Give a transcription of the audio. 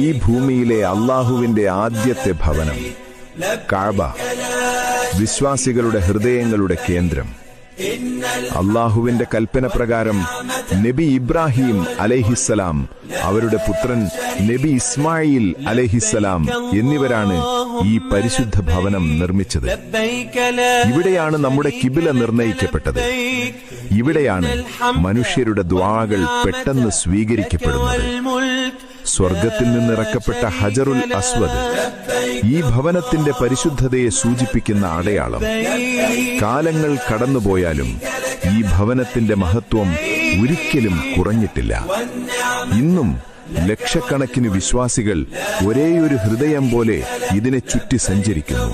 ഈ ഭൂമിയിലെ അല്ലാഹുവിന്റെ ആദ്യത്തെ ഭവനം കഅബ, വിശ്വാസികളുടെ ഹൃദയങ്ങളുടെ കേന്ദ്രം. അല്ലാഹുവിന്റെ കൽപ്പന പ്രകാരം നബി ഇബ്രാഹിം അലൈഹിസ്സലാം, അവരുടെ പുത്രൻ നബി ഇസ്മായിൽ അലൈഹിസ്സലാം എന്നിവരാണ് ഈ പരിശുദ്ധ ഭവനം നിർമ്മിച്ചത്. ഇവിടെയാണ് നമ്മുടെ കിബില നിർണയിക്കപ്പെട്ടത്. ഇവിടെയാണ് മനുഷ്യരുടെ ദുആകൾ പെട്ടെന്ന് സ്വീകരിക്കപ്പെടുന്നത്. സ്വർഗത്തിൽ നിന്നിറക്കപ്പെട്ട ഹജറുൽ അസ്വദ് ഈ ഭവനത്തിന്റെ പരിശുദ്ധതയെ സൂചിപ്പിക്കുന്ന അടയാളം. കാലങ്ങൾ കടന്നുപോയാലും ഈ ഭവനത്തിന്റെ മഹത്വം ഒരിക്കലും കുറഞ്ഞിട്ടില്ല. ഇന്നും ലക്ഷക്കണക്കിന് വിശ്വാസികൾ ഒരേയൊരു ഹൃദയം പോലെ ഇതിനെ ചുറ്റി സഞ്ചരിക്കുന്നു.